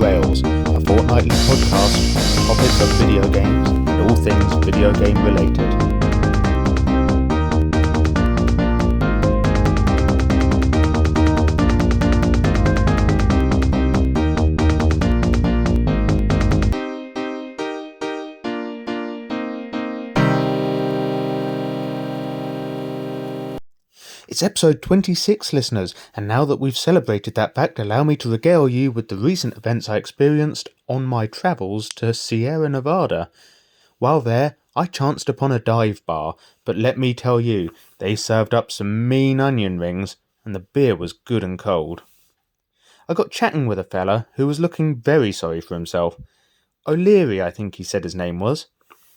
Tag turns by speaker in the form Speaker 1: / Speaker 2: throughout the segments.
Speaker 1: Rails, a fortnightly podcast on topics of video games and all things video game related. It's episode 26, listeners, and now that we've celebrated that fact, allow me to regale you with the recent events I experienced on my travels to Sierra Nevada. While there, I chanced upon a dive bar, but let me tell you, they served up some mean onion rings, and the beer was good and cold. I got chatting with a fella who was looking very sorry for himself. O'Leary, I think he said his name was.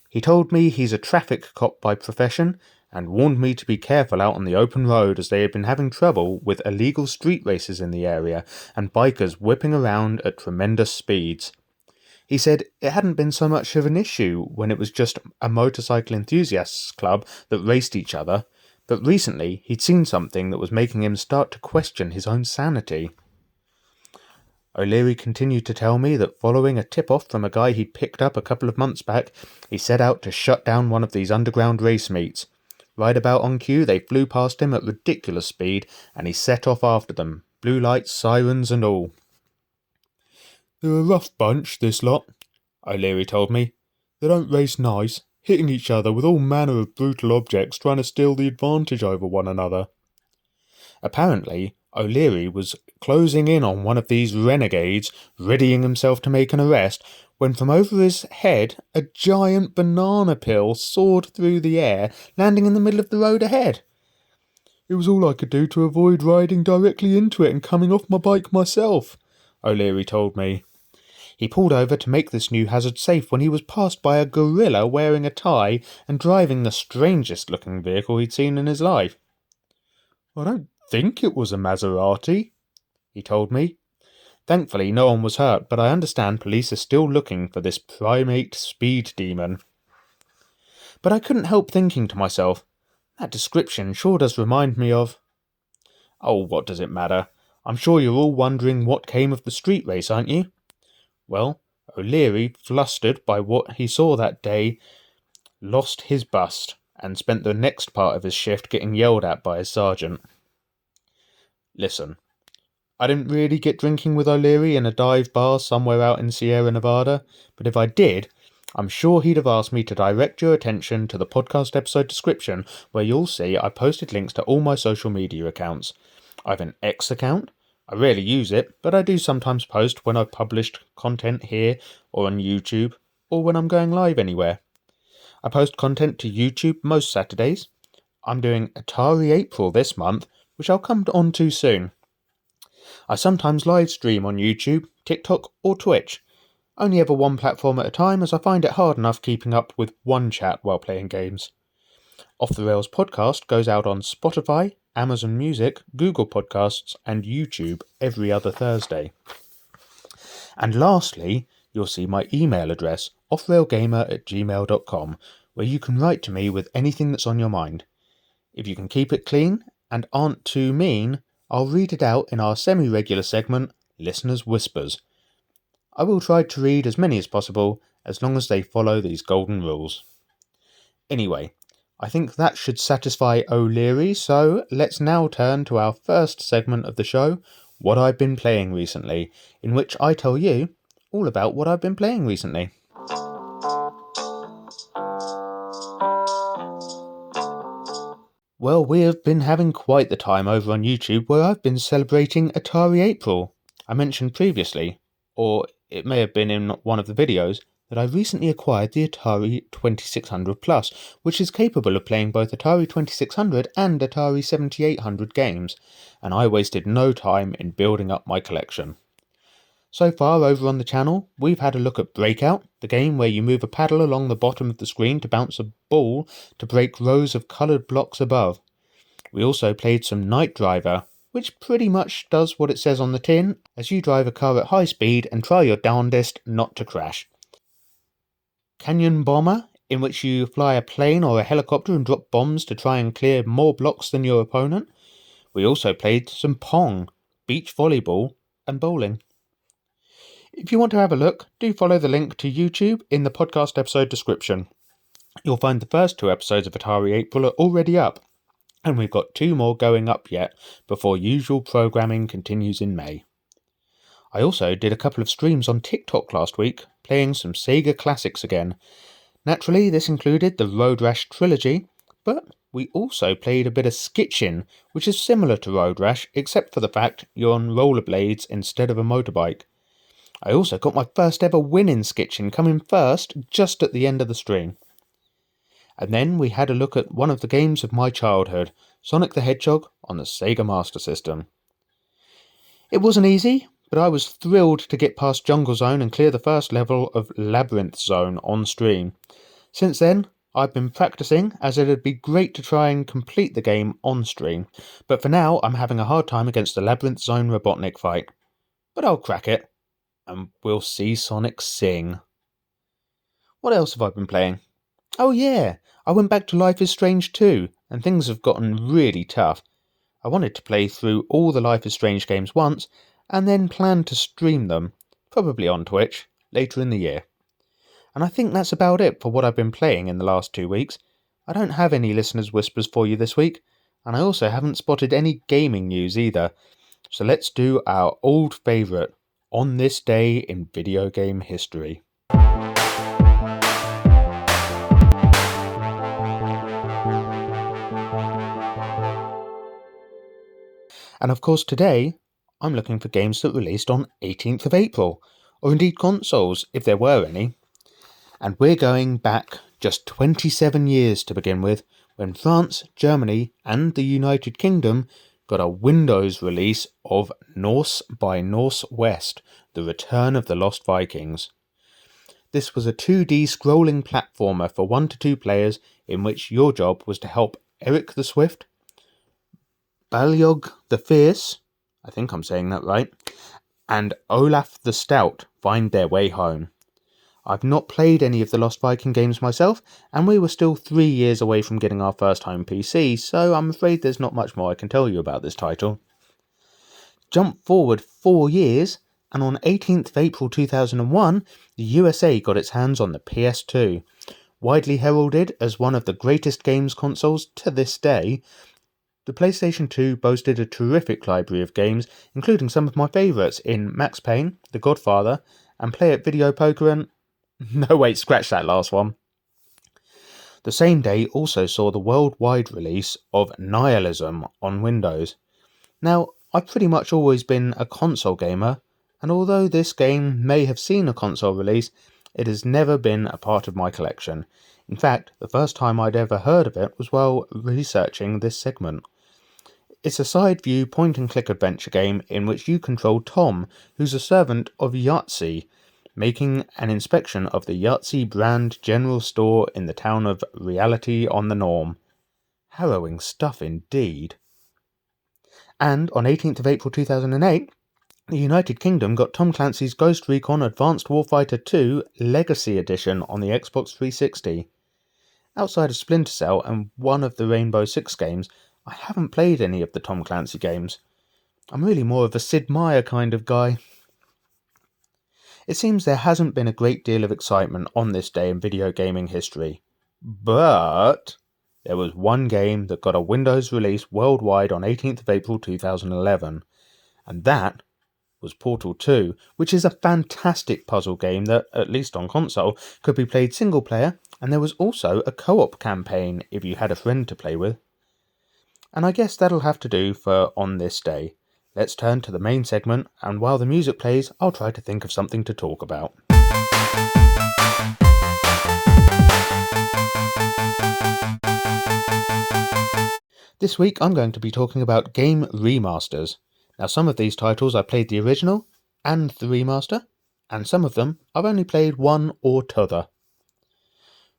Speaker 1: He told me he's a traffic cop by profession, and warned me to be careful out on the open road as they had been having trouble with illegal street races in the area and bikers whipping around at tremendous speeds. He said it hadn't been so much of an issue when it was just a motorcycle enthusiasts club that raced each other, but recently he'd seen something that was making him start to question his own sanity. O'Leary continued to tell me that following a tip-off from a guy he'd picked up a couple of months back, he set out to shut down one of these underground race meets. Right about on cue, they flew past him at ridiculous speed, and he set off after them, blue lights, sirens and all. "They're a rough bunch, this lot," O'Leary told me. "They don't race nice, hitting each other with all manner of brutal objects, trying to steal the advantage over one another." Apparently, O'Leary was closing in on one of these renegades, readying himself to make an arrest, when from over his head a giant banana peel soared through the air, landing in the middle of the road ahead. "It was all I could do to avoid riding directly into it and coming off my bike myself," O'Leary told me. He pulled over to make this new hazard safe when he was passed by a gorilla wearing a tie and driving the strangest looking vehicle he'd seen in his life. "I don't think it was a Maserati," he told me. Thankfully, no one was hurt, but I understand police are still looking for this primate speed demon. But I couldn't help thinking to myself, that description sure does remind me of... Oh, what does it matter? I'm sure you're all wondering what came of the street race, aren't you? Well, O'Leary, flustered by what he saw that day, lost his bust and spent the next part of his shift getting yelled at by his sergeant. Listen, I didn't really get drinking with O'Leary in a dive bar somewhere out in Sierra Nevada, but if I did, I'm sure he'd have asked me to direct your attention to the podcast episode description, where you'll see I posted links to all my social media accounts. I have an X account. I rarely use it, but I do sometimes post when I've published content here or on YouTube, or when I'm going live anywhere. I post content to YouTube most Saturdays. I'm doing Atari April this month, which I'll come on to soon. I sometimes live stream on YouTube, TikTok or Twitch. Only ever one platform at a time, as I find it hard enough keeping up with one chat while playing games. Off the Rails podcast goes out on Spotify, Amazon Music, Google Podcasts and YouTube every other Thursday. And lastly, you'll see my email address, offrailgamer@gmail.com, where you can write to me with anything that's on your mind. If you can keep it clean and aren't too mean, I'll read it out in our semi-regular segment, Listeners' Whispers. I will try to read as many as possible, as long as they follow these golden rules. Anyway, I think that should satisfy O'Leary, so let's now turn to our first segment of the show, What I've Been Playing Recently, in which I tell you all about what I've been playing recently. Well, we have been having quite the time over on YouTube, where I've been celebrating Atari April. I mentioned previously, or it may have been in one of the videos, that I recently acquired the Atari 2600 Plus, which is capable of playing both Atari 2600 and Atari 7800 games, and I wasted no time in building up my collection. So far over on the channel, we've had a look at Breakout, the game where you move a paddle along the bottom of the screen to bounce a ball to break rows of coloured blocks above. We also played some Night Driver, which pretty much does what it says on the tin, as you drive a car at high speed and try your darndest not to crash. Canyon Bomber, in which you fly a plane or a helicopter and drop bombs to try and clear more blocks than your opponent. We also played some Pong, beach volleyball and bowling. If you want to have a look, do follow the link to YouTube in the podcast episode description. You'll find the first 2 episodes of Atari April are already up, and we've got 2 more going up yet before usual programming continues in May. I also did a couple of streams on TikTok last week, playing some Sega classics again. Naturally, this included the Road Rash trilogy, but we also played a bit of Skitchin, which is similar to Road Rash, except for the fact you're on rollerblades instead of a motorbike. I also got my first ever win in Skitchin, coming first just at the end of the stream. And then we had a look at one of the games of my childhood, Sonic the Hedgehog on the Sega Master System. It wasn't easy, but I was thrilled to get past Jungle Zone and clear the first level of Labyrinth Zone on stream. Since then, I've been practicing, as it'd be great to try and complete the game on stream, but for now I'm having a hard time against the Labyrinth Zone Robotnik fight. But I'll crack it, and we'll see Sonic sing. What else have I been playing? Oh yeah, I went back to Life is Strange 2, and things have gotten really tough. I wanted to play through all the Life is Strange games once, and then planned to stream them, probably on Twitch, later in the year. And I think that's about it for what I've been playing in the last 2 weeks. I don't have any listeners' whispers for you this week, and I also haven't spotted any gaming news either. So let's do our old favourite, On This Day in Video Game History. And of course today, I'm looking for games that released on 18th of April, or indeed consoles, if there were any. And we're going back just 27 years to begin with, when France, Germany, and the United Kingdom got a Windows release of Norse by Northwest, The Return of the Lost Vikings. This was a 2D scrolling platformer for 1 to 2 players, in which your job was to help Eric the Swift, Baljog the Fierce, I think I'm saying that right, and Olaf the Stout find their way home. I've not played any of the Lost Viking games myself, and we were still 3 years away from getting our first home PC, so I'm afraid there's not much more I can tell you about this title. Jump forward 4 years, and on 18th of April 2001, the USA got its hands on the PS2. Widely heralded as one of the greatest games consoles to this day, the PlayStation 2 boasted a terrific library of games, including some of my favourites in Max Payne, The Godfather, and Play It Video Poker and... No wait, scratch that last one. The same day also saw the worldwide release of Nihilism on Windows. Now, I've pretty much always been a console gamer, and although this game may have seen a console release, it has never been a part of my collection. In fact, the first time I'd ever heard of it was while researching this segment. It's a side-view point-and-click adventure game in which you control Tom, who's a servant of Yahtzee, making an inspection of the Yahtzee brand general store in the town of Reality on the Norm. Harrowing stuff indeed. And on 18th of April 2008, the United Kingdom got Tom Clancy's Ghost Recon Advanced Warfighter 2 Legacy Edition on the Xbox 360. Outside of Splinter Cell and one of the Rainbow Six games, I haven't played any of the Tom Clancy games. I'm really more of a Sid Meier kind of guy. It seems there hasn't been a great deal of excitement on this day in video gaming history. But there was one game that got a Windows release worldwide on 18th of April 2011. And that was Portal 2, which is a fantastic puzzle game that, at least on console, could be played single player, and there was also a co-op campaign if you had a friend to play with. And I guess that'll have to do for On This Day. Let's turn to the main segment, and while the music plays, I'll try to think of something to talk about. This week I'm going to be talking about game remasters. Now some of these titles I played the original and the remaster, and some of them I've only played one or t'other.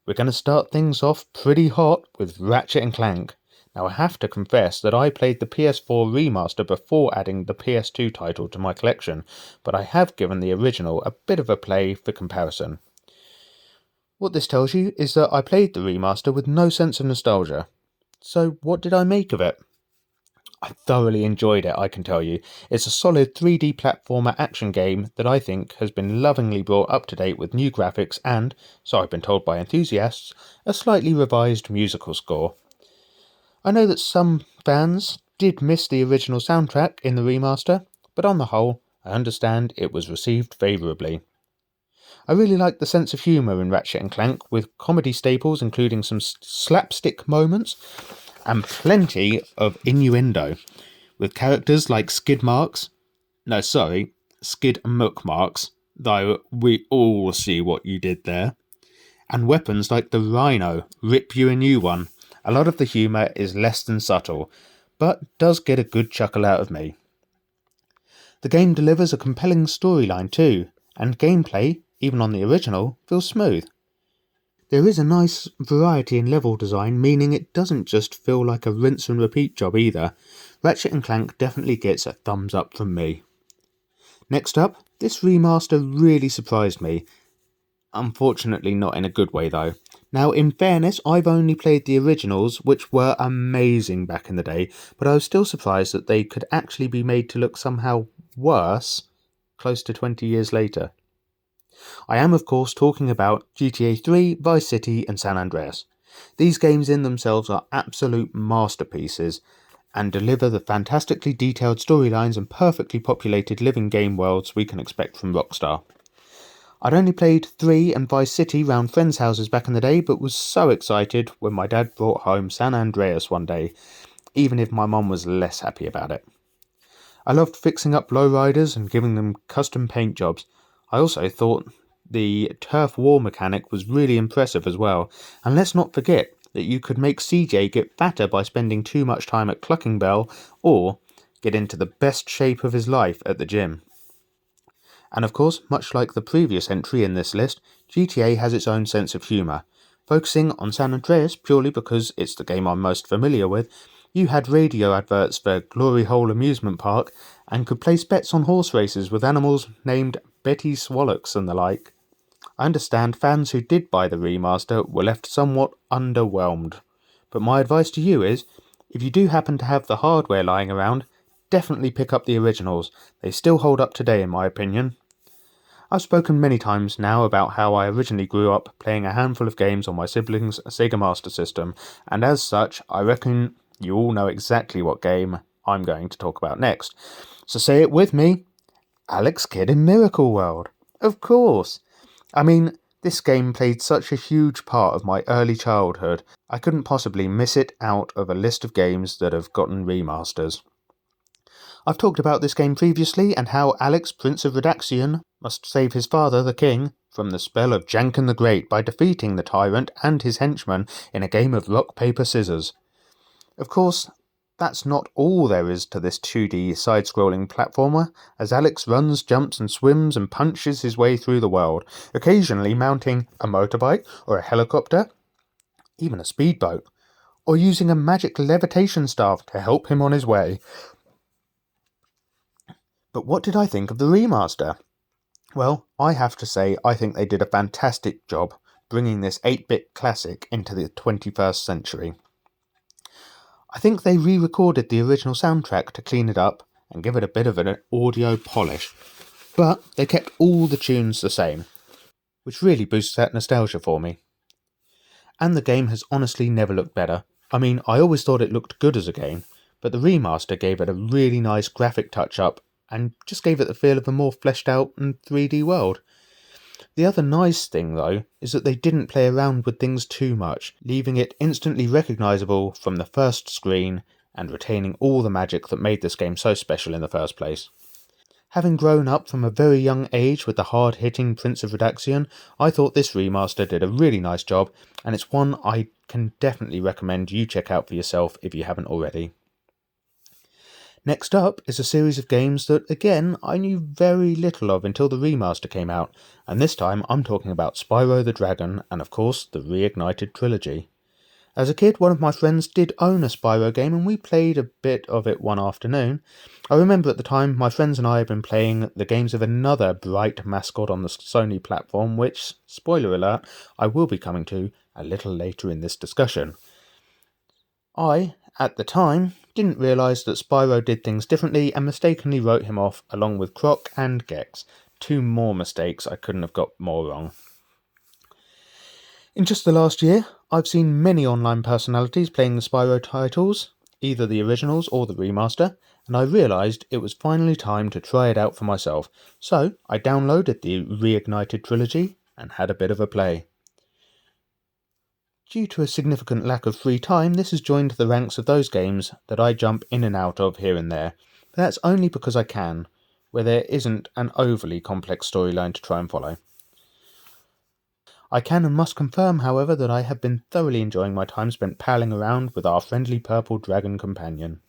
Speaker 1: We're going to start things off pretty hot with Ratchet & Clank. Now I have to confess that I played the PS4 remaster before adding the PS2 title to my collection, but I have given the original a bit of a play for comparison. What this tells you is that I played the remaster with no sense of nostalgia. So what did I make of it? I thoroughly enjoyed it, I can tell you. It's a solid 3D platformer action game that I think has been lovingly brought up to date with new graphics and, so I've been told by enthusiasts, a slightly revised musical score. I know that some fans did miss the original soundtrack in the remaster, but on the whole, I understand it was received favourably. I really like the sense of humour in Ratchet & Clank, with comedy staples including some slapstick moments and plenty of innuendo, with characters like Skid Mookmarks, though we all see what you did there, and weapons like the Rhino, rip you a new one. A lot of the humour is less than subtle, but does get a good chuckle out of me. The game delivers a compelling storyline too, and gameplay, even on the original, feels smooth. There is a nice variety in level design, meaning it doesn't just feel like a rinse and repeat job either. Ratchet & Clank definitely gets a thumbs up from me. Next up, this remaster really surprised me. Unfortunately not in a good way though. Now in fairness, I've only played the originals, which were amazing back in the day, but I was still surprised that they could actually be made to look somehow worse close to 20 years later. I am of course talking about GTA 3, Vice City and San Andreas. These games in themselves are absolute masterpieces and deliver the fantastically detailed storylines and perfectly populated living game worlds we can expect from Rockstar. I'd only played 3 and Vice City round friends' houses back in the day, but was so excited when my dad brought home San Andreas one day, even if my mum was less happy about it. I loved fixing up lowriders and giving them custom paint jobs. I also thought the turf war mechanic was really impressive as well, and let's not forget that you could make CJ get fatter by spending too much time at Clucking Bell, or get into the best shape of his life at the gym. And of course, much like the previous entry in this list, GTA has its own sense of humour. Focusing on San Andreas purely because it's the game I'm most familiar with, you had radio adverts for Glory Hole Amusement Park and could place bets on horse races with animals named Betty Swallocks and the like. I understand fans who did buy the remaster were left somewhat underwhelmed, but my advice to you is, if you do happen to have the hardware lying around, definitely pick up the originals. They still hold up today in my opinion. I've spoken many times now about how I originally grew up playing a handful of games on my siblings' Sega Master System, and as such, I reckon you all know exactly what game I'm going to talk about next. So say it with me, Alex Kidd in Miracle World. Of course. I mean, this game played such a huge part of my early childhood, I couldn't possibly miss it out of a list of games that have gotten remasters. I've talked about this game previously and how Alex, Prince of Redaxion, must save his father, the king, from the spell of Janken the Great by defeating the tyrant and his henchmen in a game of rock, paper, scissors. Of course, that's not all there is to this 2D side-scrolling platformer, as Alex runs, jumps and swims and punches his way through the world, occasionally mounting a motorbike or a helicopter, even a speedboat, or using a magic levitation staff to help him on his way. But what did I think of the remaster? Well, I have to say I think they did a fantastic job bringing this 8-bit classic into the 21st century. I think they re-recorded the original soundtrack to clean it up and give it a bit of an audio polish, but they kept all the tunes the same, which really boosts that nostalgia for me. And the game has honestly never looked better. I mean, I always thought it looked good as a game, but the remaster gave it a really nice graphic touch-up and just gave it the feel of a more fleshed out and 3D world. The other nice thing though is that they didn't play around with things too much, leaving it instantly recognisable from the first screen and retaining all the magic that made this game so special in the first place. Having grown up from a very young age with the hard-hitting Prince of Redaxion, I thought this remaster did a really nice job, and it's one I can definitely recommend you check out for yourself if you haven't already. Next up is a series of games that, again, I knew very little of until the remaster came out, and this time I'm talking about Spyro the Dragon and, of course, the Reignited trilogy. As a kid, one of my friends did own a Spyro game and we played a bit of it one afternoon. I remember at the time my friends and I had been playing the games of another bright mascot on the Sony platform, which, spoiler alert, I will be coming to a little later in this discussion. I, At the time, didn't realise that Spyro did things differently and mistakenly wrote him off along with Croc and Gex. 2 more mistakes I couldn't have got more wrong. In just the last year, I've seen many online personalities playing the Spyro titles, either the originals or the remaster, and I realised it was finally time to try it out for myself, so I downloaded the Reignited trilogy and had a bit of a play. Due to a significant lack of free time, this has joined the ranks of those games that I jump in and out of here and there, but that's only because I can, where there isn't an overly complex storyline to try and follow. I can and must confirm, however, that I have been thoroughly enjoying my time spent palling around with our friendly purple dragon companion.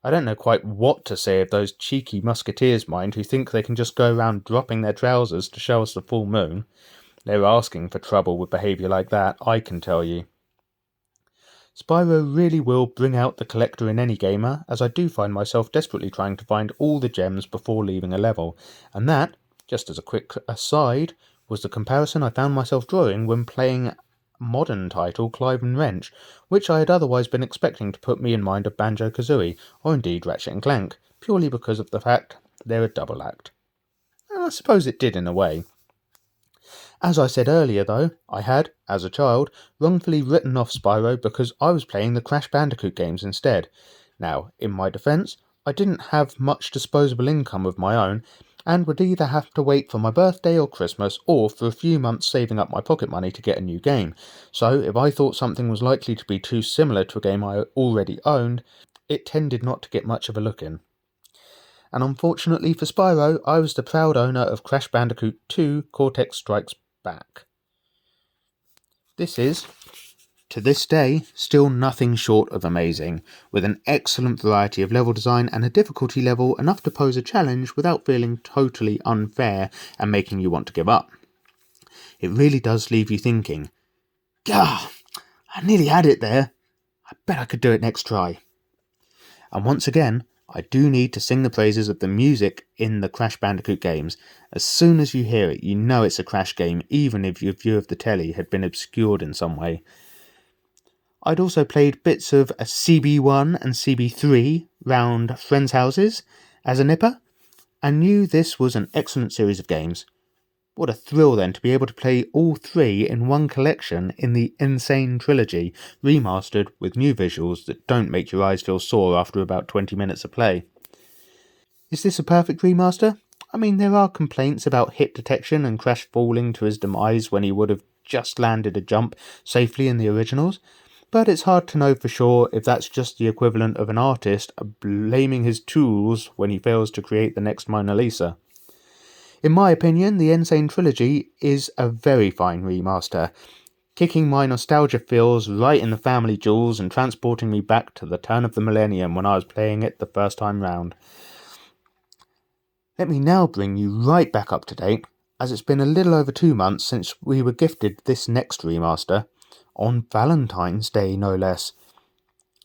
Speaker 1: I don't know quite what to say of those cheeky musketeers, mind, who think they can just go around dropping their trousers to show us the full moon. They're asking for trouble with behaviour like that, I can tell you. Spyro really will bring out the collector in any gamer, as I do find myself desperately trying to find all the gems before leaving a level, and that, just as a quick aside, was the comparison I found myself drawing when playing modern title Clive and Wrench, which I had otherwise been expecting to put me in mind of Banjo-Kazooie, or indeed Ratchet and Clank, purely because of the fact they're a double act. I suppose it did in a way. As I said earlier, though, I had, as a child, wrongfully written off Spyro because I was playing the Crash Bandicoot games instead. Now, in my defence, I didn't have much disposable income of my own, and would either have to wait for my birthday or Christmas, or for a few months saving up my pocket money to get a new game. So, if I thought something was likely to be too similar to a game I already owned, it tended not to get much of a look in. And unfortunately for Spyro, I was the proud owner of Crash Bandicoot 2 Cortex Strikes Back. This is, to this day, still nothing short of amazing, with an excellent variety of level design and a difficulty level enough to pose a challenge without feeling totally unfair and making you want to give up. It really does leave you thinking, "Gah, I nearly had it there. I bet I could do it next try." And once again, I do need to sing the praises of the music in the Crash Bandicoot games. As soon as you hear it, you know it's a Crash game, even if your view of the telly had been obscured in some way. I'd also played bits of a CB1 and CB3 round friends' houses as a nipper, and knew this was an excellent series of games. What a thrill then to be able to play all 3 in one collection in the Insane Trilogy, remastered with new visuals that don't make your eyes feel sore after about 20 minutes of play. Is this a perfect remaster? I mean, there are complaints about hit detection and Crash falling to his demise when he would have just landed a jump safely in the originals, but it's hard to know for sure if that's just the equivalent of an artist blaming his tools when he fails to create the next Mona Lisa. In my opinion, the Insane Trilogy is a very fine remaster, kicking my nostalgia feels right in the family jewels and transporting me back to the turn of the millennium when I was playing it the first time round. Let me now bring you right back up to date, as it's been a little over 2 months since we were gifted this next remaster, on Valentine's Day no less.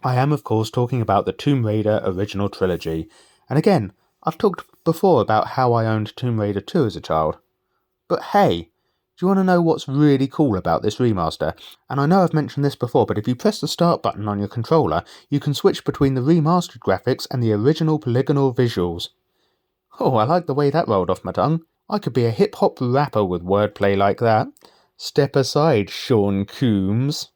Speaker 1: I am of course talking about the Tomb Raider original trilogy, and again, I've talked before about how I owned Tomb Raider 2 as a child. But hey, do you want to know what's really cool about this remaster? And I know I've mentioned this before, but if you press the start button on your controller, you can switch between the remastered graphics and the original polygonal visuals. Oh, I like the way that rolled off my tongue. I could be a hip-hop rapper with wordplay like that. Step aside, Sean Coombs.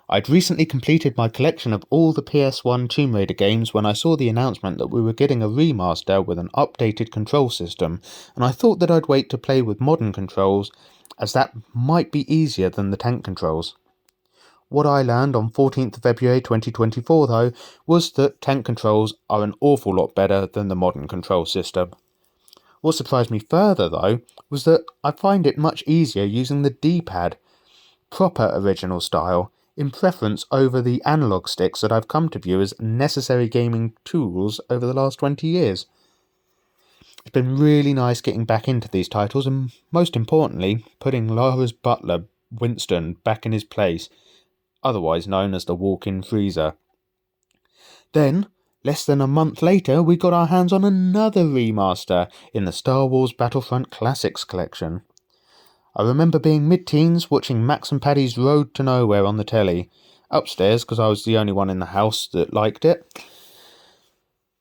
Speaker 1: I'd recently completed my collection of all the PS1 Tomb Raider games when I saw the announcement that we were getting a remaster with an updated control system, and I thought that I'd wait to play with modern controls, as that might be easier than the tank controls. What I learned on 14th of February 2024 though, was that tank controls are an awful lot better than the modern control system. What surprised me further though, was that I find it much easier using the D-pad, proper original style, in preference over the analog sticks that I've come to view as necessary gaming tools over the last 20 years. It's been really nice getting back into these titles and, most importantly, putting Lara's butler, Winston, back in his place, otherwise known as the walk-in freezer. Then, less than a month later, we got our hands on another remaster in the Star Wars Battlefront Classics collection. I remember being mid-teens watching Max and Paddy's Road to Nowhere on the telly. upstairs because I was the only one in the house that liked it,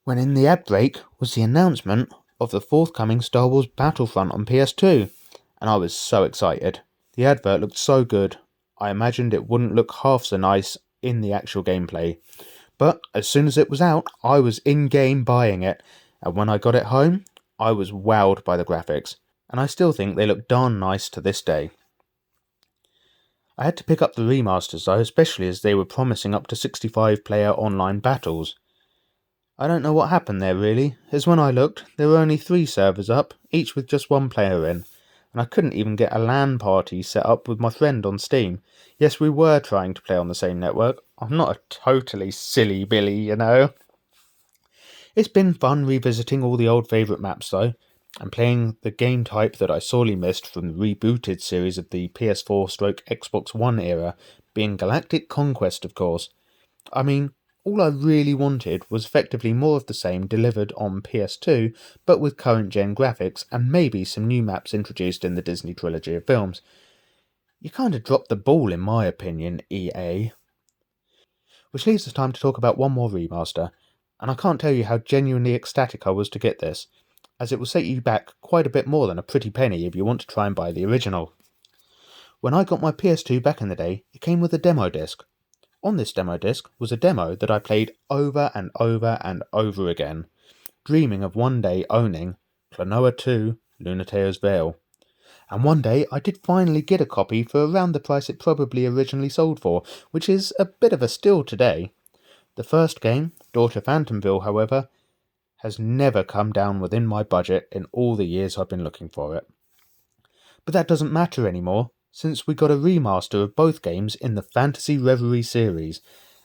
Speaker 1: when in the ad break was the announcement of the forthcoming Star Wars Battlefront on PS2, and I was so excited. The advert looked so good, I imagined it wouldn't look half so nice in the actual gameplay. But as soon as it was out, I was in-game buying it, and when I got it home, I was wowed by the graphics, and I still think they look darn nice to this day. I had to pick up the remasters though, especially as they were promising up to 65-player online battles. I don't know what happened there really, as when I looked, there were only 3 servers up, each with just 1 player in, and I couldn't even get a LAN party set up with my friend on Steam. Yes, we were trying to play on the same network. I'm not a totally silly Billy, you know. It's been fun revisiting all the old favourite maps though, and playing the game type that I sorely missed from the rebooted series of the PS4/Xbox One era, being Galactic Conquest of course. I mean, all I really wanted was effectively more of the same delivered on PS2, but with current gen graphics and maybe some new maps introduced in the Disney trilogy of films. You kinda dropped the ball in my opinion, EA. Which leaves us time to talk about one more remaster, and I can't tell you how genuinely ecstatic I was to get this, as it will set you back quite a bit more than a pretty penny if you want to try and buy the original. When I got my PS2 back in the day, it came with a demo disc. On this demo disc was a demo that I played over and over and over again, dreaming of one day owning Klonoa 2 Lunatea's Veil. And one day I did finally get a copy for around the price it probably originally sold for, which is a bit of a steal today. The first game, Daughter Phantomville, however, has never come down within my budget in all the years I've been looking for it. But that doesn't matter anymore, since we got a remaster of both games in the Fantasy Reverie series,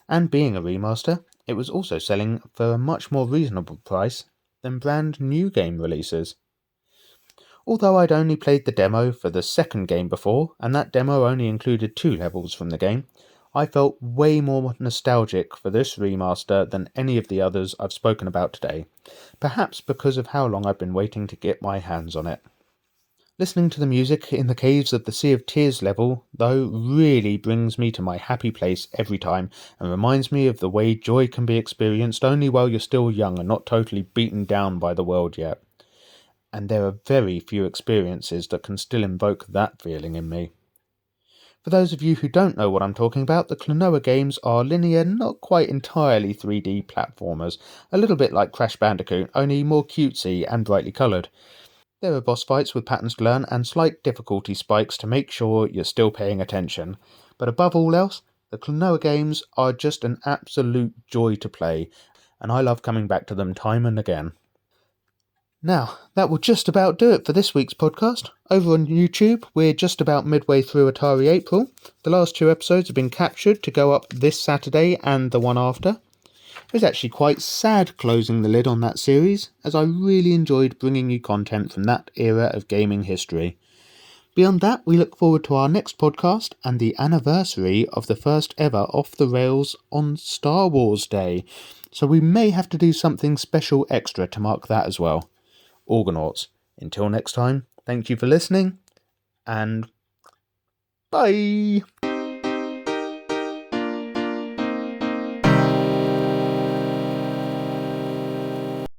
Speaker 1: and being a remaster, it was also selling for a much more reasonable price than brand new game releases. Although I'd only played the demo for the second game before, and that demo only included 2 levels from the game, I felt way more nostalgic for this remaster than any of the others I've spoken about today, perhaps because of how long I've been waiting to get my hands on it. Listening to the music in the Caves of the Sea of Tears level, though, really brings me to my happy place every time and reminds me of the way joy can be experienced only while you're still young and not totally beaten down by the world yet. And there are very few experiences that can still invoke that feeling in me. For those of you who don't know what I'm talking about, the Klonoa games are linear, not quite entirely 3D platformers, a little bit like Crash Bandicoot, only more cutesy and brightly coloured. There are boss fights with patterns to learn and slight difficulty spikes to make sure you're still paying attention. But above all else, the Klonoa games are just an absolute joy to play, and I love coming back to them time and again. Now, that will just about do it for this week's podcast. Over on YouTube, we're just about midway through Atari April. The last 2 episodes have been captured to go up this Saturday and the one after. It was actually quite sad closing the lid on that series, as I really enjoyed bringing you content from that era of gaming history. Beyond that, we look forward to our next podcast and the anniversary of the first ever Off the Rails on Star Wars Day, so we may have to do something special extra to mark that as well. Orgonauts, until next time, thank you for listening, and bye!